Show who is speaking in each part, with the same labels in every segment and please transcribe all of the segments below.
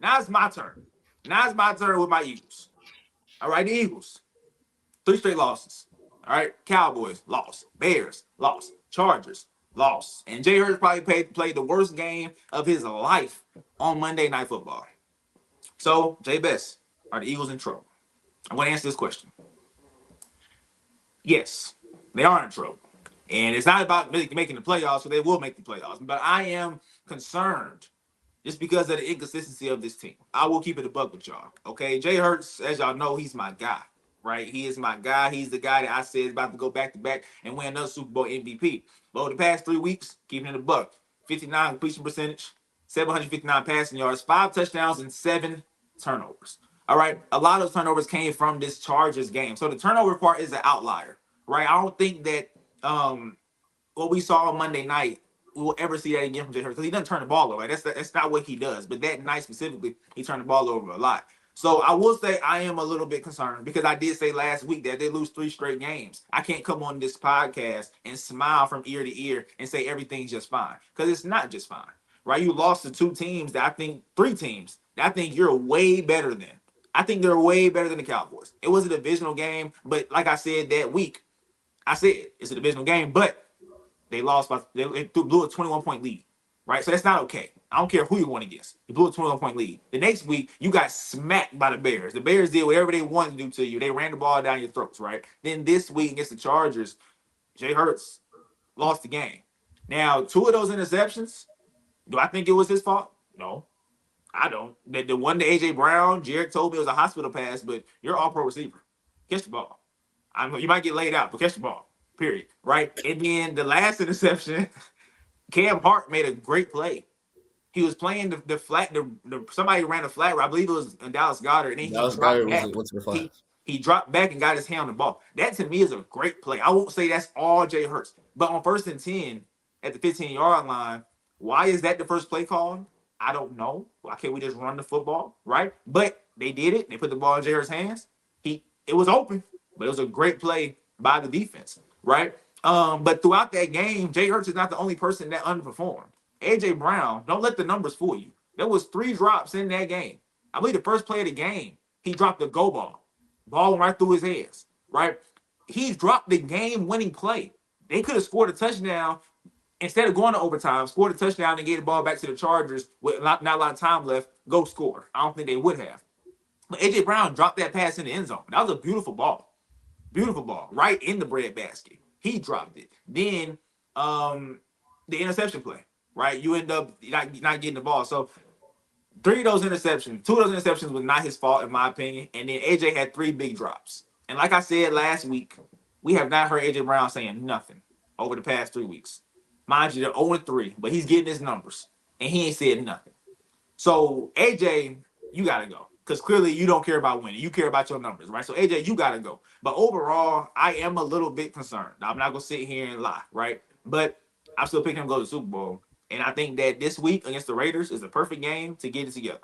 Speaker 1: Now it's my turn. Now it's my turn with my Eagles. All right, the Eagles. 3 straight losses. All right, Cowboys lost. Bears lost. Chargers lost. And Jay Hurts probably played the worst game of his life on Monday Night Football. So, Jay Bess, are the Eagles in trouble? I'm going to answer this question. Yes, they are in trouble. And it's not about making the playoffs, so they will make the playoffs. But I am concerned just because of the inconsistency of this team. I will keep it a buck with y'all. Okay, Jay Hurts, as y'all know, he's my guy, right? He is my guy. He's the guy that I said is about to go back to back and win another Super Bowl MVP. But over the past 3 weeks, keeping it a buck, 59 completion percentage, 759 passing yards, 5 touchdowns, and 7 turnovers. All right, a lot of turnovers came from this Chargers game. So the turnover part is an outlier, right? I don't think that what we saw on Monday night, we will ever see that again from Jay Hurts, because he doesn't turn the ball over. That's not what he does. But that night specifically, he turned the ball over a lot. So I will say I am a little bit concerned, because I did say last week that they lose 3 straight games. I can't come on this podcast and smile from ear to ear and say everything's just fine, because it's not just fine, right? You lost to 2 teams that I think, 3 teams that I think you're way better than. I think they're way better than the Cowboys. It was a divisional game, but like I said that week, I said it's a divisional game, but they lost by they blew a 21-point lead, right? So that's not okay. I don't care who you won against. You blew a 21-point lead. The next week, you got smacked by the Bears. The Bears did whatever they wanted to do to you. They ran the ball down your throats, right? Then this week against the Chargers, Jay Hurts lost the game. Now, 2 of those interceptions, do I think it was his fault? No, I don't. The one to A.J. Brown, Jerrick told me it was a hospital pass, but you're all pro receiver. Catch the ball. You might get laid out, but catch the ball. Period. Right? And then the last interception, Cam Hart made a great play. He was playing the flat. Somebody ran a flat. I believe it was Dallas Goedert, and then
Speaker 2: Dallas
Speaker 1: he dropped
Speaker 2: Goedert
Speaker 1: back.
Speaker 2: went to the flat.
Speaker 1: He dropped back and got his hand on the ball. That to me is a great play. I won't say that's all Jay Hurts, but on 1st and 10 at the 15-yard line, why is that the first play called? I don't know. Why can't we just run the football, right? But they did it. They put the ball in Jay Hurts' hands. It was open, but it was a great play by the defense, right? But throughout that game, Jay Hurts is not the only person that underperformed. A.J. Brown, don't let the numbers fool you. There was 3 drops in that game. I believe the first play of the game, he dropped the go ball right through his hands, right? He dropped the game-winning play. They could have scored a touchdown instead of going to overtime, scored a touchdown and gave the ball back to the Chargers with not a lot of time left, go score. I don't think they would have. But A.J. Brown dropped that pass in the end zone. That was a beautiful ball. Beautiful ball, right in the breadbasket. He dropped it. Then the interception play, right? You end up not getting the ball. So 3 of those interceptions, 2 of those interceptions was not his fault, in my opinion. And then AJ had 3 big drops. And like I said last week, we have not heard AJ Brown saying nothing over the past 3 weeks. Mind you, they're 0-3, but he's getting his numbers, and he ain't said nothing. So AJ, you gotta go, because clearly you don't care about winning. You care about your numbers, right? So AJ, you gotta go. But overall, I am a little bit concerned. I'm not gonna sit here and lie, right? But I'm still picking him to go to the Super Bowl. And I think that this week against the Raiders is the perfect game to get it together.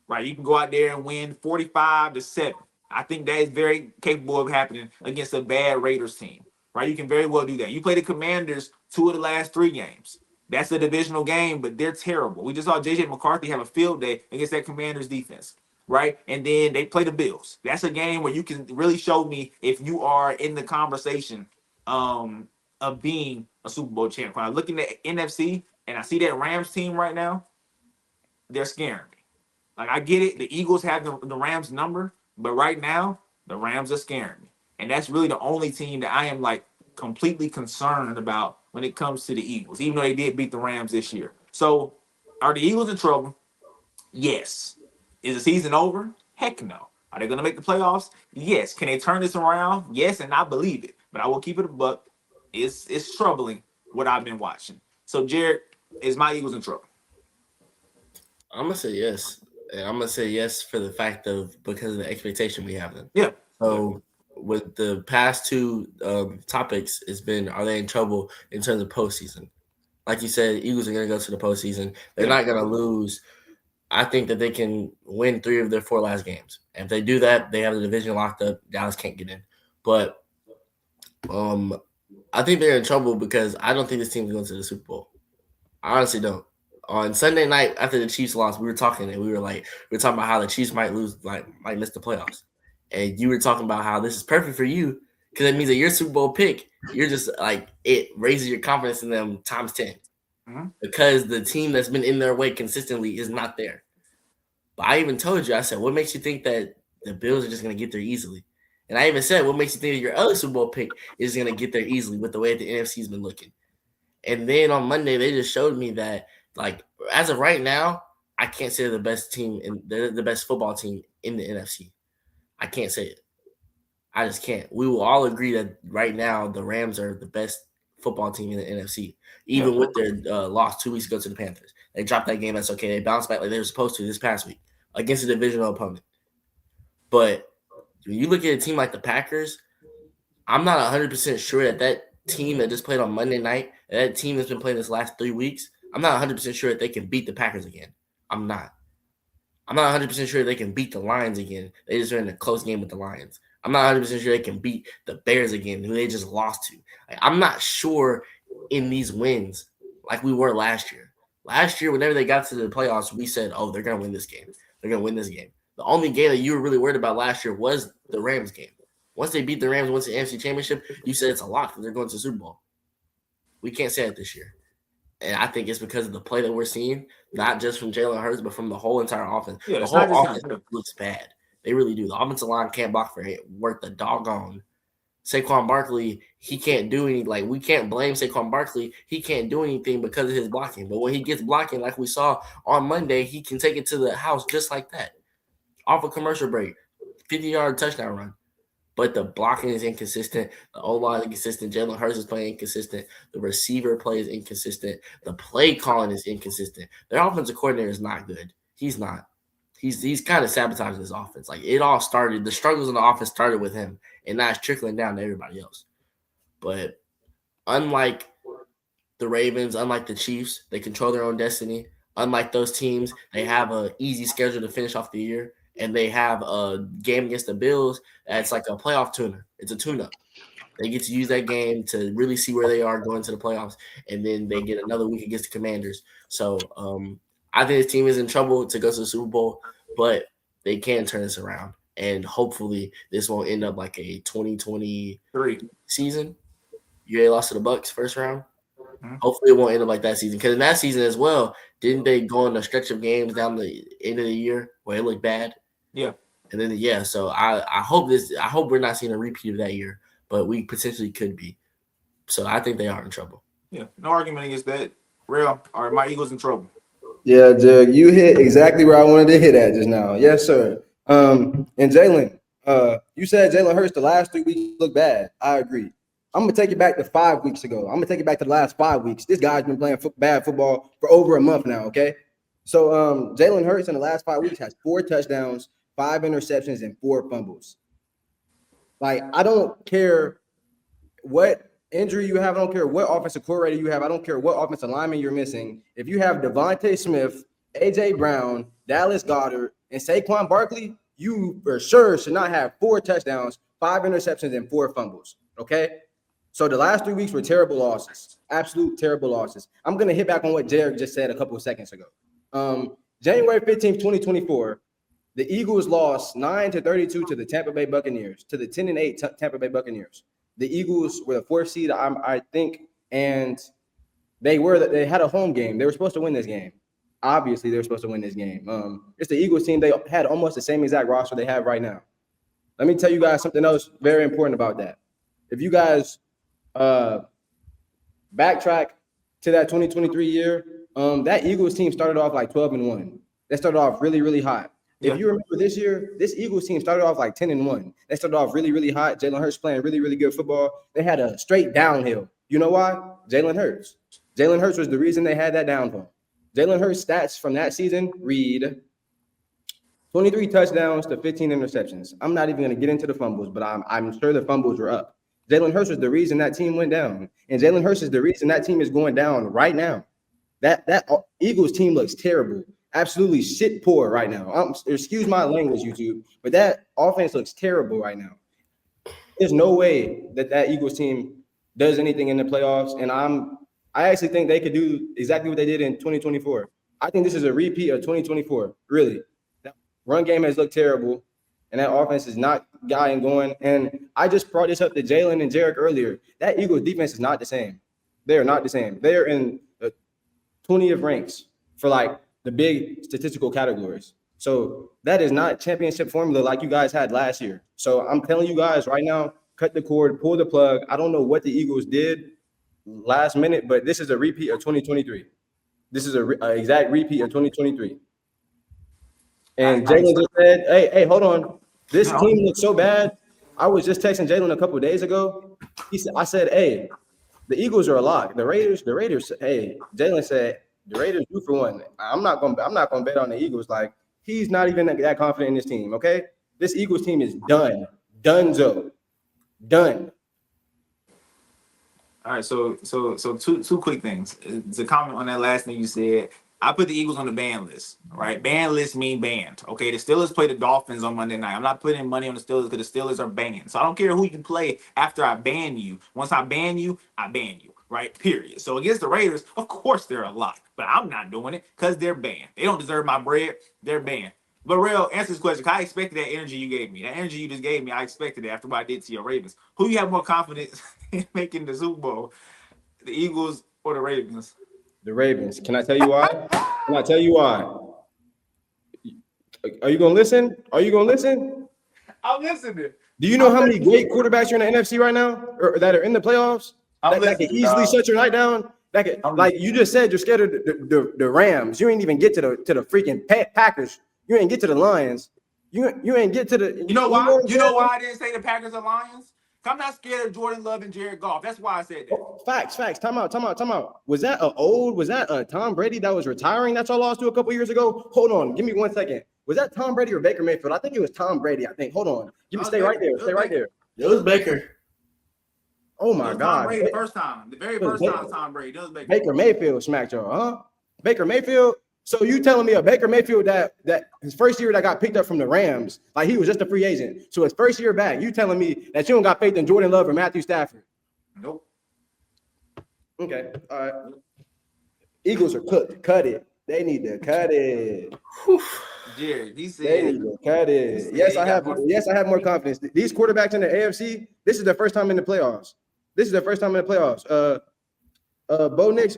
Speaker 1: Right? You can go out there and win 45-7. I think that is very capable of happening against a bad Raiders team. Right? You can very well do that. You play the Commanders 2 of the last 3 games. That's a divisional game, but they're terrible. We just saw J.J. McCarthy have a field day against that Commanders defense, right? And then they play the Bills. That's a game where you can really show me if you are in the conversation of being a Super Bowl champ. When I look in the NFC and I see that Rams team right now, they're scaring me. Like, I get it. The Eagles have the Rams number, but right now, the Rams are scaring me. And that's really the only team that I am, like, completely concerned about when it comes to the Eagles, even though they did beat the Rams this year. So, are the Eagles in trouble? Yes. Is the season over? Heck no. Are they going to make the playoffs? Yes. Can they turn this around? Yes, and I believe it. But I will keep it a buck. It's troubling what I've been watching. So, Jerrick, is my Eagles in trouble?
Speaker 2: I'm gonna say yes, and I'm gonna say yes for the fact of because of the expectation we have them.
Speaker 1: Yeah.
Speaker 2: So with the past 2 topics, it's been are they in trouble in terms of postseason? Like you said, Eagles are gonna go to the postseason. They're not gonna lose. I think that they can win 3 of their 4 last games. And if they do that, they have the division locked up. Dallas can't get in. But I think they're in trouble because I don't think this team's going to the Super Bowl. I honestly don't. on Sunday night after the Chiefs lost, we were talking and we were talking about how the Chiefs might lose, like might miss the playoffs, and you were talking about how this is perfect for you because it means that your Super Bowl pick, you're just like it raises your confidence in them times 10 because the team that's been in their way consistently is not there. But I even told you, I said, what makes you think that the Bills are just going to get there easily? And I even said, what makes you think that your other Super Bowl pick is going to get there easily with the way the NFC's been looking? And then on Monday, they just showed me that, like, as of right now, I can't say they're the best team and they're the best football team in the NFC. I can't say it. I just can't. We will all agree that right now the Rams are the best football team in the NFC, even with their loss 2 weeks ago to the Panthers. They dropped that game. That's okay. They bounced back like they were supposed to this past week against a divisional opponent. But when you look at a team like the Packers, I'm not 100% sure that team that just played on Monday night, that team that's been playing this last 3 weeks, I'm not 100% sure that they can beat the Packers again. I'm not 100% sure they can beat the Lions again. They just are in a close game with the Lions. I'm not 100% sure they can beat the Bears again, who they just lost to. Like, I'm not sure in these wins like we were last year. Last year, whenever they got to the playoffs, we said, oh, they're going to win this game. They're going to win this game. The only game that you were really worried about last year was the Rams game. Once they beat the Rams, once the NFC Championship, you said it's a lot because they're going to the Super Bowl. We can't say it this year. And I think it's because of the play that we're seeing, not just from Jalen Hurts, but from the whole entire offense.
Speaker 1: Yeah,
Speaker 2: the whole offense looks bad. They really do. The offensive line can't block for it. Worth the doggone. Saquon Barkley, he can't do anything. Like, we can't blame Saquon Barkley. He can't do anything because of his blocking. But when he gets blocking, like we saw on Monday, he can take it to the house just like that. Off a commercial break, 50-yard touchdown run. But the blocking is inconsistent. The O-line is inconsistent. Jalen Hurts is playing inconsistent. The receiver play is inconsistent. The play calling is inconsistent. Their offensive coordinator is not good. He's not. He's kind of sabotaging his offense. Like, it all started, the struggles in the offense started with him, and now it's trickling down to everybody else. But unlike the Ravens, unlike the Chiefs, they control their own destiny. Unlike those teams, they have an easy schedule to finish off the year. And they have a game against the Bills that's like a playoff tuner. It's a tune-up. They get to use that game to really see where they are going to the playoffs, and then they get another week against the Commanders. So I think this team is in trouble to go to the Super Bowl, but they can turn this around. And hopefully this won't end up like a 2023 season. You lost to the Bucs first round. Hopefully it won't end up like that season. Because in that season as well, didn't they go on a stretch of games down the end of the year where it looked bad?
Speaker 1: Yeah.
Speaker 2: And then so I hope we're not seeing a repeat of that year, but we potentially could be. So I think they are in trouble.
Speaker 1: Yeah, no argument against that. Rell, are my Eagles in trouble?
Speaker 3: Yeah, Jerrick, you hit exactly where I wanted to hit at just now. Yes, sir. And Jalen, you said Jalen Hurts the last 3 weeks look bad. I agree. I'm gonna take it back to 5 weeks ago. I'm gonna take it back to the last 5 weeks. This guy's been playing bad football for over a month now. Okay, so Jalen Hurts in the last 5 weeks has 4 touchdowns, 5 interceptions, and 4 fumbles. Like, I don't care what injury you have. I don't care what offensive coordinator you have. I don't care what offensive lineman you're missing. If you have Devontae Smith, A.J. Brown, Dallas Goedert, and Saquon Barkley, you for sure should not have 4 touchdowns, 5 interceptions, and 4 fumbles. Okay? So the last 3 weeks were terrible losses, absolute terrible losses. I'm going to hit back on what Jerrick just said a couple of seconds ago. January 15th, 2024, the Eagles lost 9-32 to the Tampa Bay Buccaneers, to the 10-8 Tampa Bay Buccaneers. The Eagles were the 4th seed, I think, and they had a home game. They were supposed to win this game. Obviously, they were supposed to win this game. It's the Eagles team. They had almost the same exact roster they have right now. Let me tell you guys something else very important about that. If you guys backtrack to that 2023 year, that Eagles team started off like 12-1. They started off really, really hot. If you remember this year, this Eagles team started off like 10-1. They started off really, really hot. Jalen Hurts playing really, really good football. They had a straight downhill. You know why? Jalen Hurts. Jalen Hurts was the reason they had that downfall. Jalen Hurts' stats from that season read 23 touchdowns to 15 interceptions. I'm not even going to get into the fumbles, but I'm sure the fumbles were up. Jalen Hurts was the reason that team went down. And Jalen Hurts is the reason that team is going down right now. That Eagles team looks terrible. Absolutely shit poor right now. Excuse my language, YouTube, but that offense looks terrible right now. There's no way that Eagles team does anything in the playoffs, and I'm I actually think they could do exactly what they did in 2024. I think this is a repeat of 2024. Really, that run game has looked terrible, and that offense is not getting going. And I just brought this up to Jalen and Jerrick earlier. That Eagles defense is not the same. They are not the same. They are in the 20th ranks for like the big statistical categories. So that is not championship formula like you guys had last year. So I'm telling you guys right now, cut the cord, pull the plug. I don't know what the Eagles did last minute, but this is a repeat of 2023. This is an exact repeat of 2023. And Jalen just said, hey, hold on. This team looks so bad. I was just texting Jalen a couple of days ago. I said, hey, the Eagles are a lock. The Raiders, hey, Jalen said, the Raiders do for one. I'm not gonna bet on the Eagles. Like, he's not even that confident in this team. Okay. This Eagles team is done. Donezo. Done.
Speaker 1: All right, so two quick things. To comment on that last thing you said, I put the Eagles on the ban list. Right, ban list mean banned. Okay, the Steelers play the Dolphins on Monday night. I'm not putting money on the Steelers because the Steelers are banned. So I don't care who you play after I ban you. Once I ban you, I ban you. Right, period. So against the Raiders, of course they're a lock, but I'm not doing it because they're banned. They don't deserve my bread. They're banned. But Rell, answer this question. I expected that energy you gave me. That energy you just gave me, I expected it after what I did to your Ravens. Who you have more confidence in making the Super Bowl? The Eagles or the Ravens?
Speaker 3: The Ravens. Can I tell you why? Can I tell you why? Are you gonna listen? Are you gonna listen?
Speaker 1: I'm listening.
Speaker 3: Do you know how many great quarterbacks are in the NFC right now, or that are in the playoffs? That can easily shut your night down. That can, like you just said, you're scared of the Rams. You ain't even get to the freaking Packers. You ain't get to the Lions. You ain't get to the.
Speaker 1: You know why? You know why I didn't say the Packers or Lions? I'm not scared of Jordan Love and Jerrick Goff. That's why I said that.
Speaker 3: Oh, facts. Time out. Was that a Tom Brady that was retiring? That's all lost to a couple years ago. Hold on, give me 1 second. Was that Tom Brady or Baker Mayfield? I think it was Tom Brady. I think. Hold on. Stay right there. Stay right there.
Speaker 2: It was Baker.
Speaker 3: Oh my God!
Speaker 1: Tom Brady, the first time, the very first time Tom Brady. It was Baker.
Speaker 3: Baker Mayfield smacked y'all, huh? Baker Mayfield. So you telling me a Baker Mayfield that his first year that got picked up from the Rams, like he was just a free agent. So his first year back, you telling me that you don't got faith in Jordan Love or Matthew Stafford?
Speaker 1: Nope.
Speaker 3: Okay, all right. Eagles are cooked. Cut it. They need to cut it.
Speaker 1: Jared, he said
Speaker 3: they need to cut it. Yes, I have more confidence. These quarterbacks in the AFC, this is their first time in the playoffs. Bo Nix,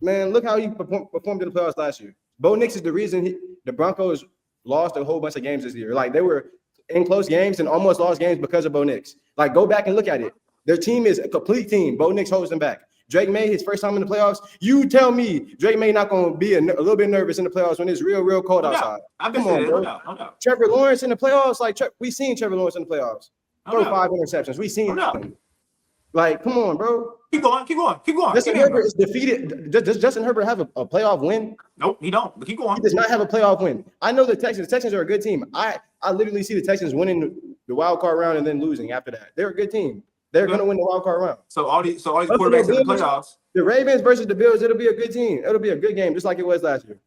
Speaker 3: man, look how he performed in the playoffs last year. Bo Nix is the reason the Broncos lost a whole bunch of games this year. Like, they were in close games and almost lost games because of Bo Nix. Like, go back and look at it. Their team is a complete team. Bo Nix holds them back. Drake May, his first time in the playoffs. You tell me Drake May not going to be a little bit nervous in the playoffs when it's real cold outside. Come on, bro. No. Trevor Lawrence in the playoffs, like we seen Trevor Lawrence in the playoffs. Throw 5 interceptions. We seen him. Like, come on, bro.
Speaker 1: Keep going.
Speaker 3: Justin Herbert is defeated. Does Justin Herbert have a playoff win?
Speaker 1: Nope, he don't. But keep going.
Speaker 3: He does not have a playoff win. I know the Texans. The Texans are a good team. I literally see the Texans winning the wild card round and then losing after that. They're a good team. They're going to win the wild card round.
Speaker 1: So all these quarterbacks in the playoffs.
Speaker 3: The Ravens versus the Bills, it'll be a good team. It'll be a good game, just like it was last year.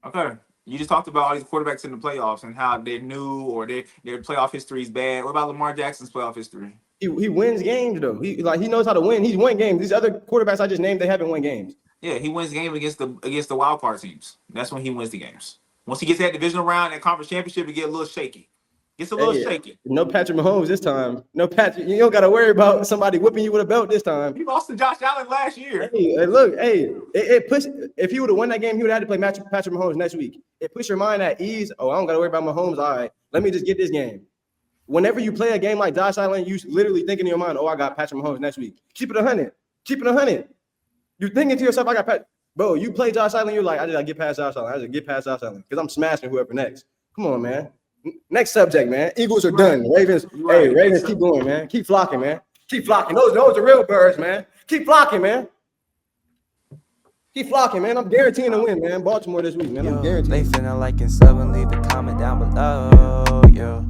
Speaker 1: Okay. You just talked about all these quarterbacks in the playoffs and how they're new or their playoff history is bad. What about Lamar Jackson's playoff history?
Speaker 3: He wins games though. He knows how to win. He's won games. These other quarterbacks I just named, they haven't won games.
Speaker 1: Yeah, he wins games against the wild card teams. That's when he wins the games. Once he gets that divisional round and conference championship, it gets a little shaky. Shaky.
Speaker 3: No Patrick Mahomes this time. No Patrick. You don't got to worry about somebody whipping you with a belt this time.
Speaker 1: He lost to Josh Allen last year.
Speaker 3: Hey, look, it pushed. If he would have won that game, he would have had to play Patrick Mahomes next week. It puts your mind at ease. Oh, I don't got to worry about Mahomes. All right, let me just get this game. Whenever you play a game like Josh Allen, you literally think in your mind, oh, I got Patrick Mahomes next week. Keep it 100. You're thinking to yourself, I got Patrick. Bro, you play Josh Allen, you're like, I just got to get past Josh Allen. Because I'm smashing whoever next. Come on, man. Next subject, man. Eagles are done. Ravens, Ravens, keep going, man. Keep flocking, man. Keep flocking. Those are real birds, man. Keep flocking, man. I'm guaranteeing to win, man. Baltimore this week, man. I'm guaranteeing.
Speaker 4: They feeling like in sub and leave a comment down below, yo.